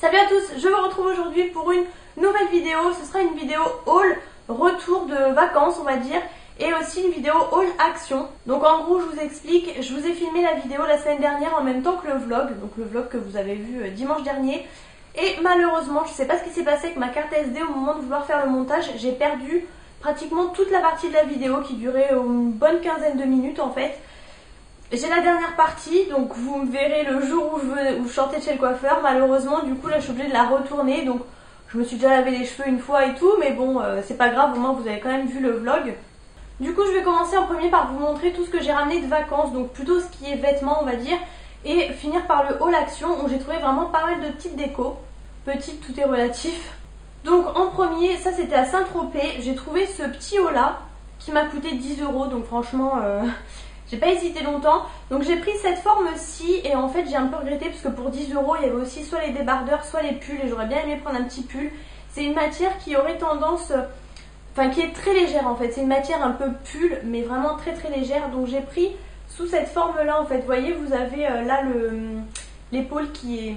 Salut à tous, je vous retrouve aujourd'hui pour une nouvelle vidéo. Ce sera une vidéo haul, retour de vacances on va dire, et aussi une vidéo haul action. Donc en gros je vous explique, je vous ai filmé la vidéo la semaine dernière en même temps que le vlog, donc le vlog que vous avez vu dimanche dernier. Et malheureusement je sais pas ce qui s'est passé avec ma carte SD au moment de vouloir faire le montage, j'ai perdu pratiquement toute la partie de la vidéo qui durait une bonne quinzaine de minutes en fait. J'ai la dernière partie, donc vous me verrez le jour où je sortais de chez le coiffeur. Malheureusement, du coup, là, je suis obligée de la retourner. Donc, je me suis déjà lavé les cheveux une fois et tout. Mais bon, c'est pas grave, au moins, vous avez quand même vu le vlog. Du coup, je vais commencer en premier par vous montrer tout ce que j'ai ramené de vacances. Donc, plutôt ce qui est vêtements, on va dire. Et finir par le haul action, où j'ai trouvé vraiment pas mal de petites décos. Petites, tout est relatif. Donc, en premier, ça, c'était à Saint-Tropez. J'ai trouvé ce petit haut-là, qui m'a coûté 10 €. Donc, franchement... j'ai pas hésité longtemps, donc j'ai pris cette forme-ci et en fait j'ai un peu regretté parce que pour 10 € il y avait aussi soit les débardeurs soit les pulls et j'aurais bien aimé prendre un petit pull. C'est une matière qui aurait tendance, enfin qui est très légère en fait, c'est une matière un peu pull mais vraiment très très légère, donc j'ai pris sous cette forme-là en fait. Vous voyez, vous avez là l'épaule qui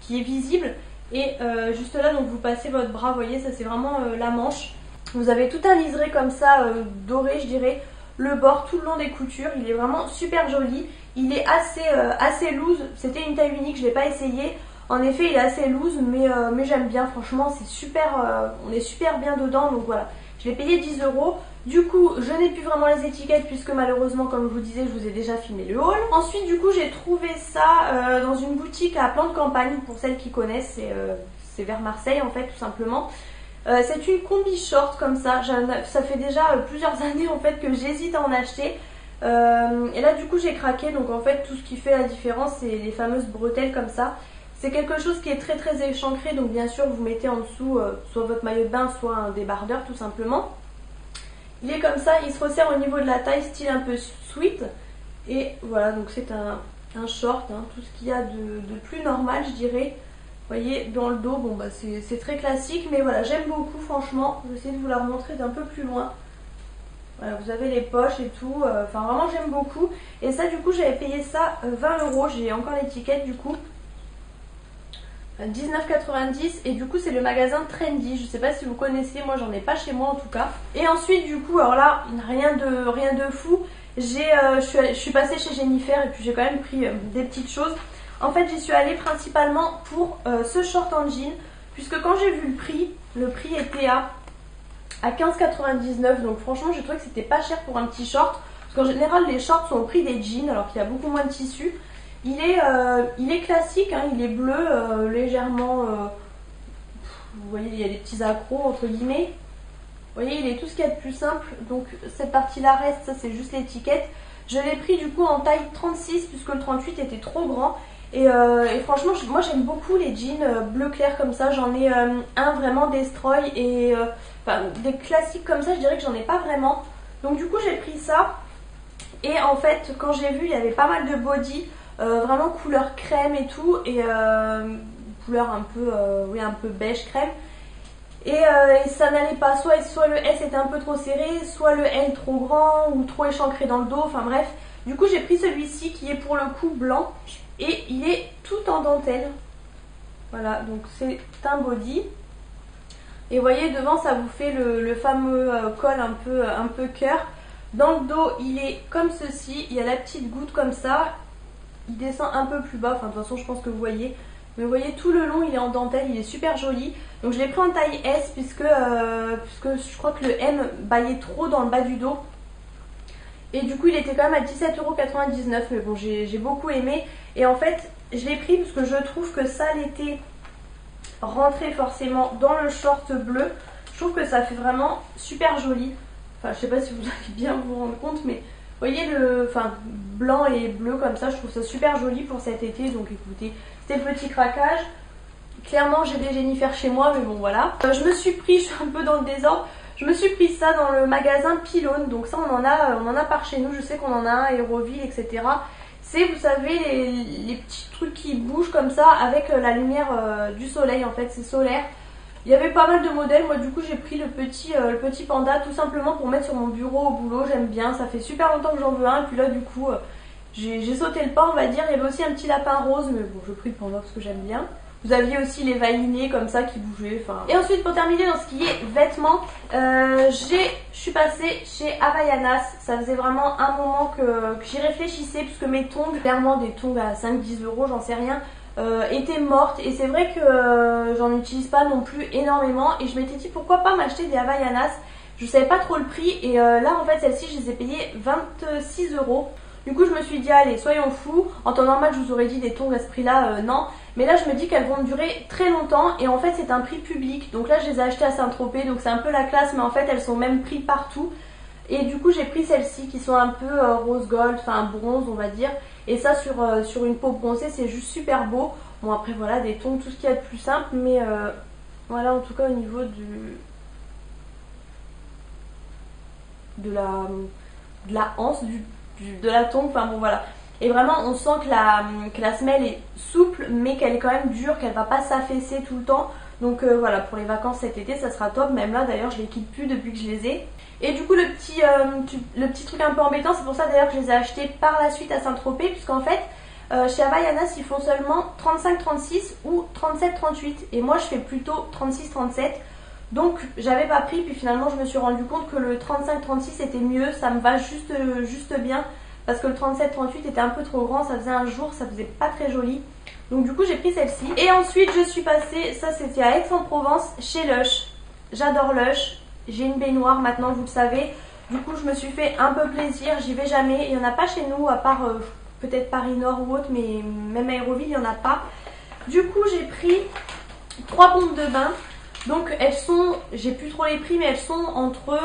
est visible et juste là donc vous passez votre bras, vous voyez, ça c'est vraiment la manche. Vous avez tout un liseré comme ça doré je dirais. Le bord tout le long des coutures, il est vraiment super joli. Il est assez loose. C'était une taille unique, je ne l'ai pas essayé. En effet, il est assez loose, mais j'aime bien. Franchement, c'est super. On est super bien dedans. Donc voilà, je l'ai payé 10 €. Du coup, je n'ai plus vraiment les étiquettes puisque malheureusement, comme je vous disais, je vous ai déjà filmé le haul. Ensuite, du coup, j'ai trouvé ça dans une boutique à Plan de Campagne. Pour celles qui connaissent, c'est vers Marseille en fait, tout simplement. C'est une combi short comme ça, ça fait déjà plusieurs années en fait que j'hésite à en acheter et là du coup j'ai craqué. Donc en fait tout ce qui fait la différence c'est les fameuses bretelles comme ça. C'est quelque chose qui est très très échancré, donc bien sûr vous mettez en dessous soit votre maillot de bain soit un débardeur tout simplement. Il est comme ça, il se resserre au niveau de la taille, style un peu sweat, et voilà, donc c'est un short, hein, tout ce qu'il y a de plus normal je dirais. Vous voyez, dans le dos, bon bah c'est très classique, mais voilà, j'aime beaucoup franchement. Je vais essayer de vous la remontrer d'un peu plus loin. Voilà, vous avez les poches et tout, enfin vraiment j'aime beaucoup. Et ça du coup j'avais payé ça 20 €, j'ai encore l'étiquette du coup. 19,90 et du coup c'est le magasin Trendy, je sais pas si vous connaissez, moi j'en ai pas chez moi en tout cas. Et ensuite du coup, alors là, rien de fou, je suis passée chez Jennifer et puis j'ai quand même pris des petites choses. En fait j'y suis allée principalement pour ce short en jean, puisque quand j'ai vu le prix était à 15,99 €, donc franchement j'ai trouvé que c'était pas cher pour un petit short, parce qu'en général les shorts sont au prix des jeans alors qu'il y a beaucoup moins de tissu. Il est classique, hein, il est bleu, légèrement, vous voyez il y a des petits accros entre guillemets. Vous voyez, il est tout ce qu'il y a de plus simple, donc cette partie là reste, ça c'est juste l'étiquette. Je l'ai pris du coup en taille 36 puisque le 38 était trop grand. Et franchement moi j'aime beaucoup les jeans bleu clair comme ça. J'en ai un vraiment destroy et enfin, des classiques comme ça je dirais que j'en ai pas vraiment. Donc du coup j'ai pris ça. Et en fait quand j'ai vu il y avait pas mal de body vraiment couleur crème et tout. Et couleur un peu, oui, un peu beige crème. Et ça n'allait pas, soit le S était un peu trop serré, soit le L trop grand ou trop échancré dans le dos, enfin bref. Du coup j'ai pris celui-ci qui est pour le coup blanc. Et il est tout en dentelle. Voilà, donc c'est un body. Et vous voyez, devant, ça vous fait le fameux col un peu cœur. Dans le dos, il est comme ceci. Il y a la petite goutte comme ça. Il descend un peu plus bas. Enfin, de toute façon, je pense que vous voyez. Mais vous voyez, tout le long, il est en dentelle. Il est super joli. Donc, je l'ai pris en taille S puisque je crois que le M baillait trop dans le bas du dos. Et du coup il était quand même à 17,99 €, mais bon j'ai beaucoup aimé. Et en fait je l'ai pris parce que je trouve que ça l'été rentrer forcément dans le short bleu, je trouve que ça fait vraiment super joli. Enfin je sais pas si vous allez bien vous rendre compte, mais vous voyez blanc et bleu comme ça, je trouve ça super joli pour cet été. Donc écoutez, c'était le petit craquage. Clairement j'ai des Jennifer chez moi, mais bon voilà. Je me suis pris, je suis un peu dans le désordre. Je me suis pris ça dans le magasin Pylone, donc ça on en a par chez nous, je sais qu'on en a un à Aéroville, etc. C'est, vous savez, les petits trucs qui bougent comme ça avec la lumière du soleil en fait, c'est solaire. Il y avait pas mal de modèles, moi du coup j'ai pris le petit panda tout simplement pour mettre sur mon bureau au boulot, j'aime bien, ça fait super longtemps que j'en veux un, et puis là du coup j'ai sauté le pas on va dire. Il y avait aussi un petit lapin rose, mais bon je pris le panda parce que j'aime bien. Vous aviez aussi les valinées comme ça qui bougeaient. Enfin. Et ensuite pour terminer dans ce qui est vêtements, je suis passée chez Havaianas. Ça faisait vraiment un moment que j'y réfléchissais puisque mes tongs, clairement des tongs à 5-10 euros, j'en sais rien, étaient mortes. Et c'est vrai que j'en utilise pas non plus énormément. Et je m'étais dit pourquoi pas m'acheter des Havaianas. Je savais pas trop le prix et là en fait celles-ci je les ai payées 26 euros. Du coup je me suis dit allez soyons fous, en temps normal je vous aurais dit des tongs à ce prix là non, mais là je me dis qu'elles vont durer très longtemps et en fait c'est un prix public. Donc là je les ai achetées à Saint-Tropez, donc c'est un peu la classe mais en fait elles sont même prix partout. Et du coup j'ai pris celles-ci qui sont un peu rose gold, enfin bronze on va dire. Et ça sur une peau bronzée c'est juste super beau. Bon après voilà des tongs, tout ce qu'il y a de plus simple, mais voilà en tout cas au niveau de la anse, de la tongue, enfin bon voilà. Et vraiment on sent que la semelle est souple mais qu'elle est quand même dure, qu'elle va pas s'affaisser tout le temps. Donc voilà, pour les vacances cet été ça sera top. Même là d'ailleurs je les quitte plus depuis que je les ai. Et du coup le petit truc un peu embêtant, c'est pour ça d'ailleurs que je les ai achetés par la suite à Saint-Tropez, puisqu'en fait chez Havaianas ils font seulement 35-36 ou 37-38 et moi je fais plutôt 36-37. Donc j'avais pas pris, puis finalement je me suis rendu compte que le 35-36 était mieux, ça me va juste bien, parce que le 37-38 était un peu trop grand, ça faisait un jour, ça faisait pas très joli. Donc du coup j'ai pris celle-ci. Et ensuite je suis passée, ça c'était à Aix-en-Provence, chez Lush. J'adore Lush, j'ai une baignoire maintenant vous le savez. Du coup je me suis fait un peu plaisir, j'y vais jamais, il n'y en a pas chez nous à part peut-être Paris Nord ou autre, mais même à Aéroville il n'y en a pas. Du coup j'ai pris 3 pompes de bain. Donc elles sont, j'ai plus trop les prix, mais elles sont entre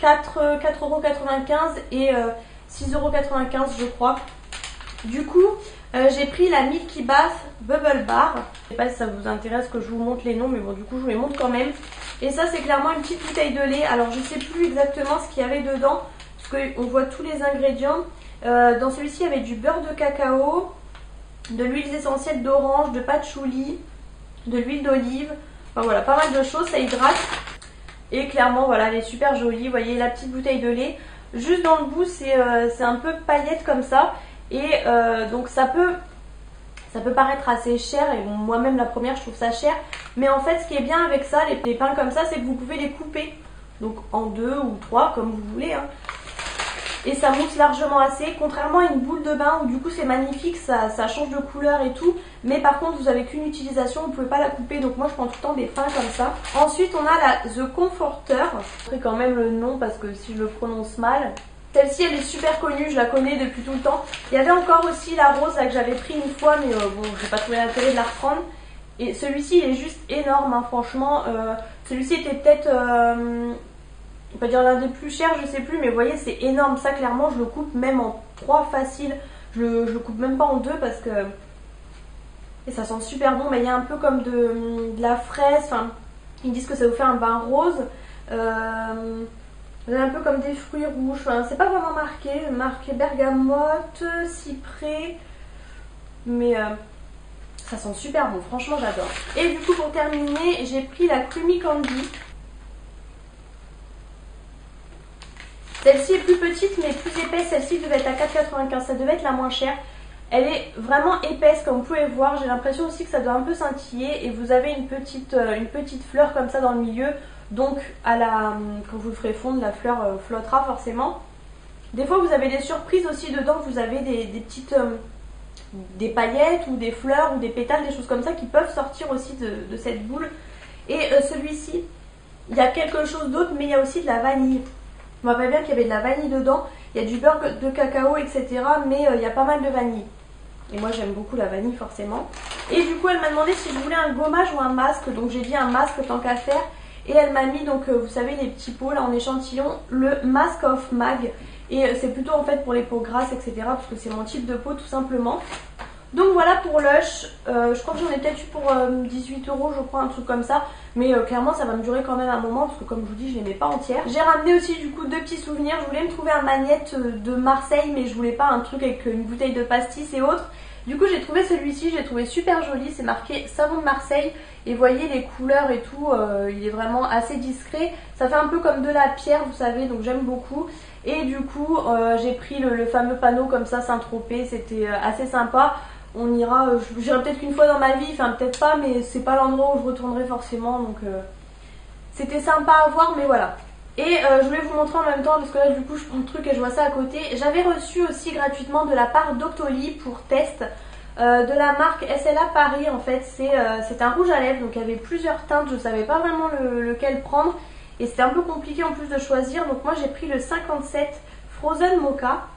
4,95€ et 6,95€ je crois. Du coup j'ai pris la Milky Bath Bubble Bar. Je sais pas si ça vous intéresse que je vous montre les noms, mais bon du coup je vous les montre quand même. Et ça c'est clairement une petite bouteille de lait. Alors je sais plus exactement ce qu'il y avait dedans, parce qu'on voit tous les ingrédients. Dans celui-ci il y avait du beurre de cacao, de l'huile essentielle d'orange, de patchouli, de l'huile d'olive, enfin voilà, pas mal de choses, ça hydrate. Et clairement voilà, elle est super jolie, vous voyez la petite bouteille de lait. Juste dans le bout c'est un peu paillette comme ça. Et donc ça peut paraître assez cher, et bon, moi-même la première je trouve ça cher. Mais en fait ce qui est bien avec ça, les pains comme ça, c'est que vous pouvez les couper. Donc en 2 ou 3 comme vous voulez hein. Et ça mousse largement assez, contrairement à une boule de bain où du coup c'est magnifique, ça change de couleur et tout. Mais par contre vous avez qu'une utilisation, vous pouvez pas la couper, donc moi je prends tout le temps des pains comme ça. Ensuite on a la The Comforter, je ferai quand même le nom parce que si je le prononce mal. Celle-ci elle est super connue, je la connais depuis tout le temps. Il y avait encore aussi la rose là que j'avais pris une fois, mais bon j'ai pas trouvé l'intérêt de la reprendre. Et celui-ci il est juste énorme hein, franchement. Celui-ci était peut-être... on peut dire l'un des plus chers, je sais plus, mais vous voyez c'est énorme, ça clairement je le coupe même en 3 facile, je le coupe même pas en 2 parce que... Et ça sent super bon, mais il y a un peu comme de la fraise, enfin ils disent que ça vous fait un bain rose, il y a un peu comme des fruits rouges, enfin c'est pas vraiment marqué bergamote, cyprès, mais ça sent super bon, franchement j'adore. Et du coup pour terminer j'ai pris la Creamy Candy. Celle-ci est plus petite mais plus épaisse, celle-ci devait être à 4,95€, ça devait être la moins chère. Elle est vraiment épaisse comme vous pouvez voir, j'ai l'impression aussi que ça doit un peu scintiller et vous avez une petite fleur comme ça dans le milieu. Donc quand vous le ferez fondre, la fleur flottera forcément. Des fois vous avez des surprises aussi dedans, vous avez des paillettes ou des fleurs ou des pétales, des choses comme ça qui peuvent sortir aussi de cette boule. Et celui-ci, il y a quelque chose d'autre mais il y a aussi de la vanille. Je me rappelle bien qu'il y avait de la vanille dedans, il y a du beurre de cacao etc. mais il y a pas mal de vanille. Et moi j'aime beaucoup la vanille forcément. Et du coup elle m'a demandé si je voulais un gommage ou un masque, donc j'ai dit un masque tant qu'à faire. Et elle m'a mis donc vous savez les petits pots là en échantillon, le Mask of Mag. Et c'est plutôt en fait pour les peaux grasses etc. parce que c'est mon type de peau tout simplement. Donc voilà pour Lush, je crois que j'en ai peut-être eu pour 18€ je crois, un truc comme ça. Mais clairement ça va me durer quand même un moment parce que comme je vous dis je les mets pas entières. J'ai ramené aussi du coup 2 petits souvenirs, je voulais me trouver un magnète de Marseille mais je voulais pas un truc avec une bouteille de pastis et autres. Du coup j'ai trouvé celui-ci, j'ai trouvé super joli, c'est marqué savon de Marseille. Et vous voyez les couleurs et tout, il est vraiment assez discret. Ça fait un peu comme de la pierre vous savez, donc j'aime beaucoup. Et du coup j'ai pris le fameux panneau comme ça Saint-Tropez, c'était assez sympa. On ira, j'irai peut-être qu'une fois dans ma vie, enfin peut-être pas, mais c'est pas l'endroit où je retournerai forcément, donc c'était sympa à voir, mais voilà. Et je voulais vous montrer en même temps, parce que là du coup je prends le truc et je vois ça à côté. J'avais reçu aussi gratuitement de la part d'Octoly pour test de la marque SLA Paris. En fait c'est un rouge à lèvres, donc il y avait plusieurs teintes, je savais pas vraiment lequel prendre. Et c'était un peu compliqué en plus de choisir, donc moi j'ai pris le 57 Frozen Mocha.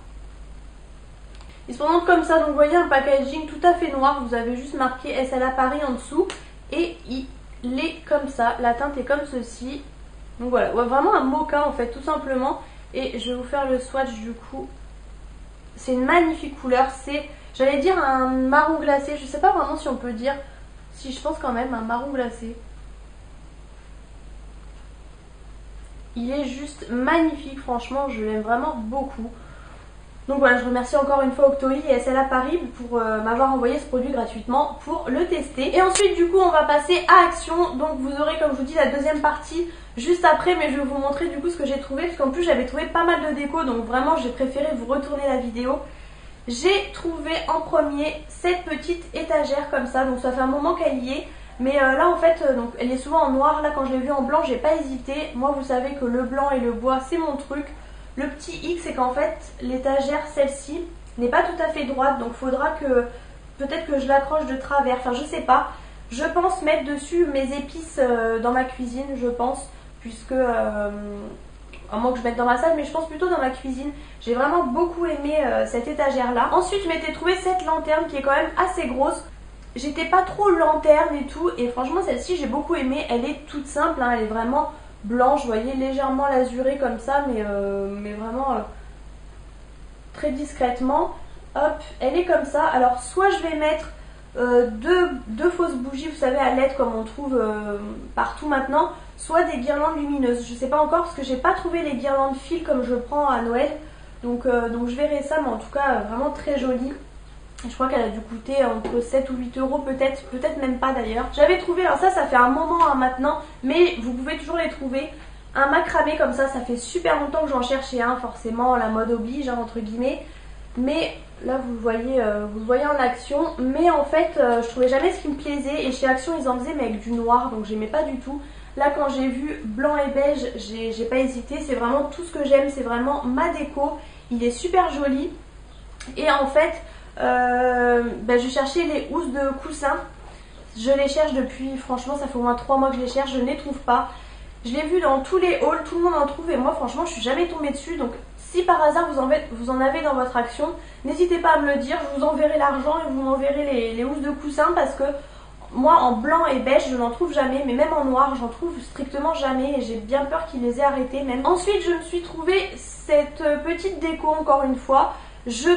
Il se présente comme ça, donc vous voyez un packaging tout à fait noir, vous avez juste marqué SLA Paris en dessous. Et il est comme ça, la teinte est comme ceci. Donc voilà, ouais, vraiment un mocha en fait, tout simplement. Et je vais vous faire le swatch du coup. C'est une magnifique couleur, c'est, j'allais dire un marron glacé, je sais pas vraiment si on peut dire, si je pense quand même un marron glacé. Il est juste magnifique, franchement, je l'aime vraiment beaucoup. Donc voilà, je remercie encore une fois Octoly et SLA Paris pour m'avoir envoyé ce produit gratuitement pour le tester. Et ensuite du coup on va passer à Action. Donc vous aurez comme je vous dis la deuxième partie juste après, mais je vais vous montrer du coup ce que j'ai trouvé. Parce qu'en plus j'avais trouvé pas mal de déco, donc vraiment j'ai préféré vous retourner la vidéo. J'ai trouvé en premier cette petite étagère comme ça, donc ça fait un moment qu'elle y est. Mais là en fait, donc, elle est souvent en noir, là quand je l'ai vue en blanc j'ai pas hésité. Moi vous savez que le blanc et le bois c'est mon truc. Le petit hic c'est qu'en fait l'étagère celle-ci n'est pas tout à fait droite, donc faudra que peut-être que je l'accroche de travers, enfin je sais pas. Je pense mettre dessus mes épices dans ma cuisine, je pense, puisque à moins que je mette dans ma salle, mais je pense plutôt dans ma cuisine. J'ai vraiment beaucoup aimé cette étagère là. Ensuite je m'étais trouvé cette lanterne qui est quand même assez grosse. J'étais pas trop lanterne et tout, et franchement celle-ci j'ai beaucoup aimé. Elle est toute simple, hein, elle est vraiment blanche, vous voyez, légèrement lasurée comme ça, mais vraiment très discrètement. Hop, elle est comme ça. Alors soit je vais mettre deux fausses bougies, vous savez, à LED comme on trouve partout maintenant, soit des guirlandes lumineuses. Je sais pas encore parce que j'ai pas trouvé les guirlandes fil comme je prends à Noël, donc je verrai ça, mais en tout cas vraiment très jolie. Je crois qu'elle a dû coûter entre 7 ou 8 euros, peut-être même pas d'ailleurs. J'avais trouvé, alors ça fait un moment hein, maintenant, mais vous pouvez toujours les trouver. Un macramé comme ça fait super longtemps que j'en cherchais un, forcément la mode oblige hein, entre guillemets. Mais là vous le voyez en action. Mais en fait je trouvais jamais ce qui me plaisait, et chez Action ils en faisaient mais avec du noir, donc j'aimais pas du tout. Là quand j'ai vu blanc et beige, j'ai pas hésité, c'est vraiment tout ce que j'aime, c'est vraiment ma déco. Il est super joli. Et en fait je cherchais les housses de coussin. Je les cherche depuis, franchement ça fait au moins 3 mois que je les cherche, je ne les trouve pas. Je l'ai vu dans tous les hauls, tout le monde en trouve, et moi franchement je suis jamais tombée dessus. Donc si par hasard vous en avez dans votre Action, n'hésitez pas à me le dire, je vous enverrai l'argent et vous m'enverrez les housses de coussin, parce que moi en blanc et beige je n'en trouve jamais, mais même en noir j'en trouve strictement jamais, et j'ai bien peur qu'ils les aient arrêtés même. Ensuite je me suis trouvé cette petite déco encore une fois. Je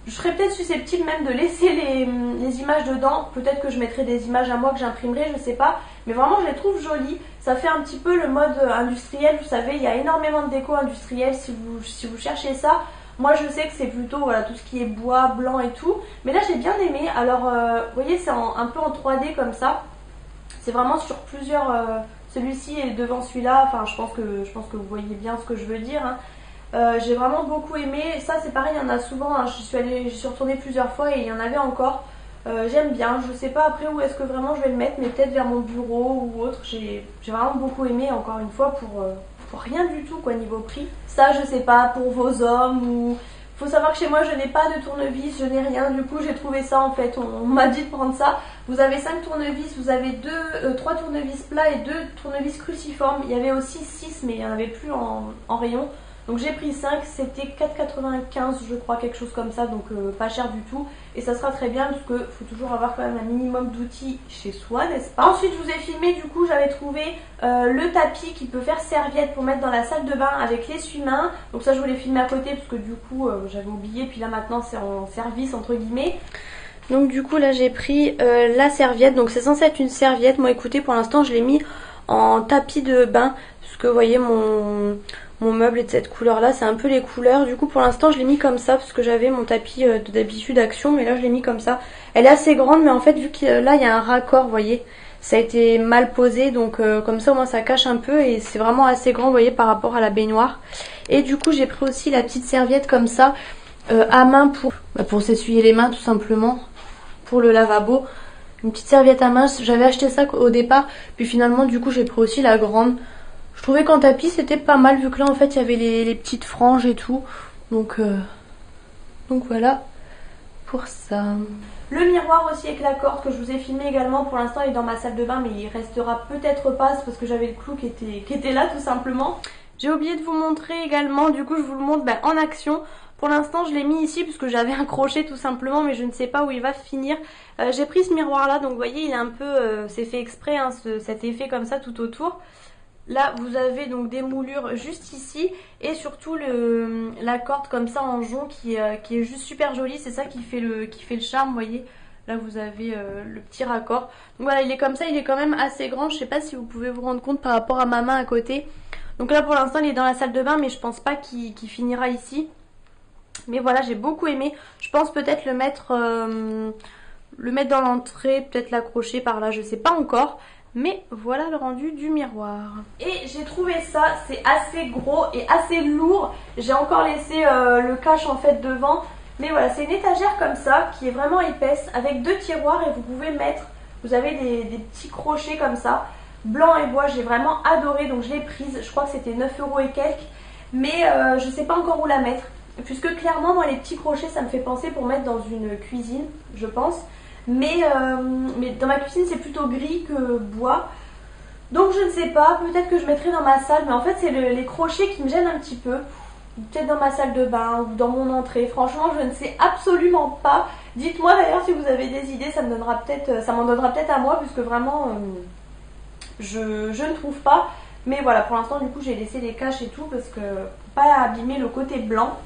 serais peut-être susceptible même de laisser les images dedans. Peut-être que je mettrai des images à moi que j'imprimerai, je sais pas. Mais vraiment je les trouve jolies. Ça fait un petit peu le mode industriel, vous savez, il y a énormément de déco industrielle si vous cherchez ça. Moi je sais que c'est plutôt voilà, tout ce qui est bois, blanc et tout. Mais là j'ai bien aimé. Alors vous voyez c'est un peu en 3D comme ça. C'est vraiment sur plusieurs... celui-ci est devant celui-là. Enfin je pense que vous voyez bien ce que je veux dire hein. J'ai vraiment beaucoup aimé. Ça c'est pareil, il y en a souvent hein. J'y suis retournée plusieurs fois et il y en avait encore. J'aime bien, je sais pas après où est-ce que vraiment je vais le mettre, mais peut-être vers mon bureau ou autre. J'ai vraiment beaucoup aimé, encore une fois, pour rien du tout quoi niveau prix. Ça je sais pas, pour vos hommes ou... Faut savoir que chez moi je n'ai pas de tournevis, je n'ai rien, du coup j'ai trouvé ça en fait, on m'a dit de prendre ça. Vous avez 5 tournevis, vous avez 3 tournevis plats et 2 tournevis cruciformes. Il y avait aussi 6 mais il n'y en avait plus en rayon. Donc j'ai pris 5, c'était 4,95 je crois, quelque chose comme ça, donc pas cher du tout. Et ça sera très bien parce qu'il faut toujours avoir quand même un minimum d'outils chez soi, n'est-ce pas? Ensuite je vous ai filmé, du coup j'avais trouvé le tapis qui peut faire serviette pour mettre dans la salle de bain avec l'essuie-main. Donc ça je voulais filmer à côté parce que du coup j'avais oublié, puis là maintenant c'est en service entre guillemets. Donc du coup là j'ai pris la serviette, donc c'est censé être une serviette. Moi écoutez, pour l'instant je l'ai mis en tapis de bain parce que vous voyez mon meuble est de cette couleur là, c'est un peu les couleurs. Du coup pour l'instant je l'ai mis comme ça parce que j'avais mon tapis d'habitude Action, mais là je l'ai mis comme ça. Elle est assez grande, mais en fait vu que là il y a un raccord, vous voyez, ça a été mal posé, donc comme ça au moins ça cache un peu, et c'est vraiment assez grand, vous voyez, par rapport à la baignoire. Et du coup j'ai pris aussi la petite serviette comme ça à main pour s'essuyer les mains tout simplement. pour le lavabo. Une petite serviette à main, j'avais acheté ça au départ, puis finalement du coup j'ai pris aussi la grande. Je trouvais qu'en tapis c'était pas mal vu que là en fait il y avait les petites franges et tout. Donc voilà pour ça. Le miroir aussi avec la corde que je vous ai filmé également, pour l'instant il est dans ma salle de bain mais il restera peut-être pas, c'est parce que j'avais le clou qui était là tout simplement. J'ai oublié de vous montrer également, du coup je vous le montre en action. Pour l'instant je l'ai mis ici puisque j'avais un crochet tout simplement, mais je ne sais pas où il va finir. J'ai pris ce miroir là, donc vous voyez il est un peu, c'est fait exprès hein, cet effet comme ça tout autour. Là vous avez donc des moulures juste ici et surtout la corde comme ça en jonc qui est juste super jolie, c'est ça qui fait le charme, vous voyez. Là vous avez le petit raccord. Donc voilà, il est comme ça, il est quand même assez grand, je sais pas si vous pouvez vous rendre compte par rapport à ma main à côté. Donc là pour l'instant il est dans la salle de bain mais je pense pas qu'il finira ici. Mais voilà, j'ai beaucoup aimé. Je pense peut-être le mettre dans l'entrée, peut-être l'accrocher par là, je sais pas encore. Mais voilà le rendu du miroir. Et j'ai trouvé ça, c'est assez gros et assez lourd. J'ai encore laissé le cache en fait devant. Mais voilà, c'est une étagère comme ça qui est vraiment épaisse avec 2 tiroirs et vous pouvez mettre, vous avez des petits crochets comme ça. Blanc et bois, j'ai vraiment adoré, donc je l'ai prise. Je crois que c'était 9 € et quelques. Mais je sais pas encore où la mettre. Puisque clairement, moi les petits crochets ça me fait penser pour mettre dans une cuisine, je pense. Mais dans ma cuisine c'est plutôt gris que bois. Donc je ne sais pas, peut-être que je mettrai dans ma salle. Mais en fait c'est les crochets qui me gênent un petit peu. Peut-être dans ma salle de bain ou dans mon entrée. Franchement je ne sais absolument pas. Dites-moi d'ailleurs si vous avez des idées, ça m'en donnera peut-être à moi. Puisque vraiment je ne trouve pas. Mais voilà, pour l'instant du coup j'ai laissé les caches et tout. Parce que pour pas abîmer le côté blanc.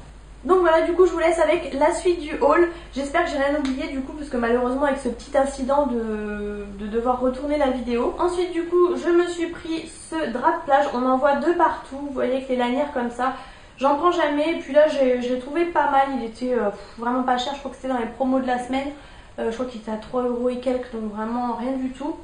Donc voilà, du coup je vous laisse avec la suite du haul. J'espère que j'ai rien oublié du coup, parce que malheureusement avec ce petit incident de devoir retourner la vidéo. Ensuite du coup je me suis pris ce drap de plage, on en voit 2 partout, vous voyez avec les lanières comme ça. J'en prends jamais, et puis là j'ai trouvé pas mal, il était vraiment pas cher, je crois que c'était dans les promos de la semaine. Je crois qu'il était à 3 € et quelques, donc vraiment rien du tout.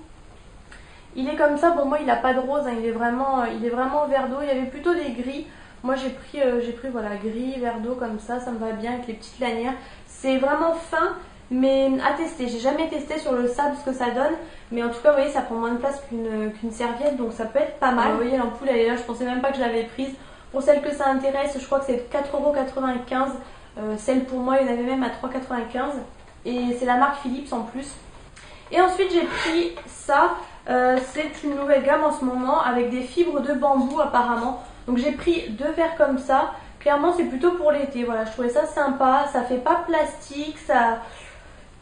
Il est comme ça, bon moi il n'a pas de rose, hein, il est vraiment vert d'eau, il y avait plutôt des gris. Moi j'ai pris voilà, gris, vert d'eau comme ça me va bien avec les petites lanières. C'est vraiment fin, mais à tester. J'ai jamais testé sur le sable ce que ça donne, mais en tout cas vous voyez ça prend moins de place qu'une serviette, donc ça peut être pas mal. Vous voyez l'ampoule elle est là, je pensais même pas que je l'avais prise. Pour celle que ça intéresse, je crois que c'est 4,95 €. Celle pour moi il y en avait même à 3,95 € et c'est la marque Philips en plus. Et ensuite j'ai pris ça, c'est une nouvelle gamme en ce moment avec des fibres de bambou apparemment. Donc j'ai pris 2 verres comme ça. Clairement c'est plutôt pour l'été, voilà, je trouvais ça sympa, ça fait pas plastique,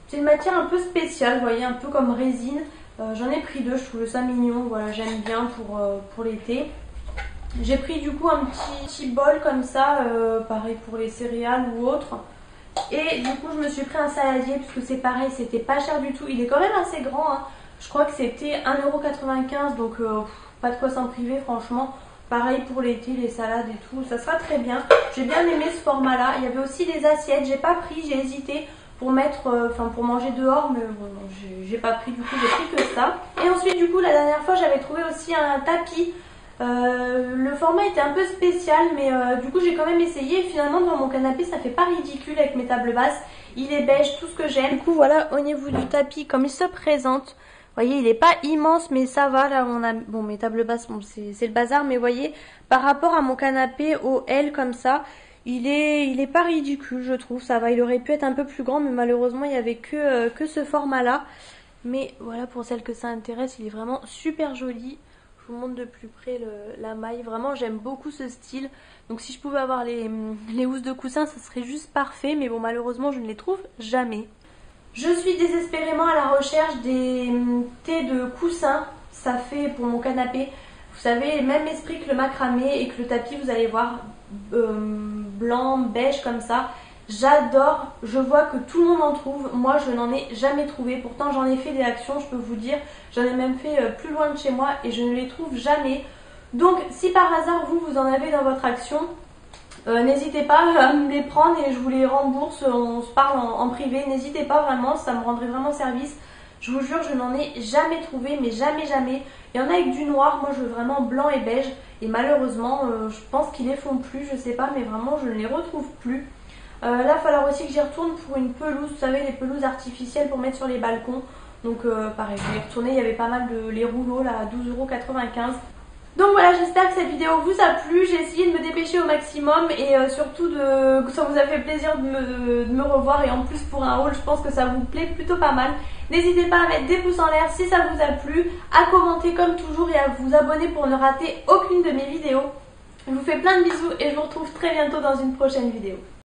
c'est une matière un peu spéciale, vous voyez, un peu comme résine. J'en ai pris 2, je trouvais ça mignon, voilà, j'aime bien pour l'été. J'ai pris du coup un petit bol comme ça, pareil pour les céréales ou autre. Et du coup je me suis pris un saladier puisque c'est pareil, c'était pas cher du tout, il est quand même assez grand, hein. Je crois que c'était 1,95 €, donc pas de quoi s'en priver franchement. Pareil pour l'été, les salades et tout, ça sera très bien. J'ai bien aimé ce format là. Il y avait aussi des assiettes, j'ai pas pris, j'ai hésité pour mettre, pour manger dehors, mais bon, j'ai pas pris, du coup j'ai pris que ça. Et ensuite du coup la dernière fois j'avais trouvé aussi un tapis. Le format était un peu spécial, mais du coup j'ai quand même essayé. Et finalement devant mon canapé ça fait pas ridicule avec mes tables basses. Il est beige, tout ce que j'aime. Du coup voilà au niveau du tapis comme il se présente. Vous voyez, il n'est pas immense, mais ça va. Là, on a bon mes tables basses, bon, c'est le bazar, mais vous voyez, par rapport à mon canapé au L comme ça, il est pas ridicule, je trouve. Ça va. Il aurait pu être un peu plus grand, mais malheureusement, il n'y avait que ce format-là. Mais voilà, pour celles que ça intéresse, il est vraiment super joli. Je vous montre de plus près la maille. Vraiment, j'aime beaucoup ce style. Donc, si je pouvais avoir les housses de coussin, ça serait juste parfait. Mais bon, malheureusement, je ne les trouve jamais. Je suis désespérément à la recherche des thés de coussin, ça fait pour mon canapé. Vous savez, même esprit que le macramé et que le tapis, vous allez voir, blanc, beige comme ça. J'adore, je vois que tout le monde en trouve, moi je n'en ai jamais trouvé. Pourtant j'en ai fait des actions, je peux vous dire, j'en ai même fait plus loin de chez moi et je ne les trouve jamais. Donc si par hasard vous en avez dans votre action, n'hésitez pas à me les prendre et je vous les rembourse, on se parle en privé, n'hésitez pas vraiment, ça me rendrait vraiment service. Je vous jure, je n'en ai jamais trouvé, mais jamais. Il y en a avec du noir, moi je veux vraiment blanc et beige. Et malheureusement, je pense qu'ils les font plus, je sais pas, mais vraiment je ne les retrouve plus. Là, il va falloir aussi que j'y retourne pour une pelouse, vous savez, les pelouses artificielles pour mettre sur les balcons. Donc pareil, je vais y retourner, il y avait pas mal de les rouleaux là à 12,95 €. Donc voilà, j'espère que cette vidéo vous a plu. J'ai essayé de me dépêcher au maximum et surtout que ça vous a fait plaisir de me revoir. Et en plus pour un haul, je pense que ça vous plaît plutôt pas mal. N'hésitez pas à mettre des pouces en l'air si ça vous a plu, à commenter comme toujours et à vous abonner pour ne rater aucune de mes vidéos. Je vous fais plein de bisous et je vous retrouve très bientôt dans une prochaine vidéo.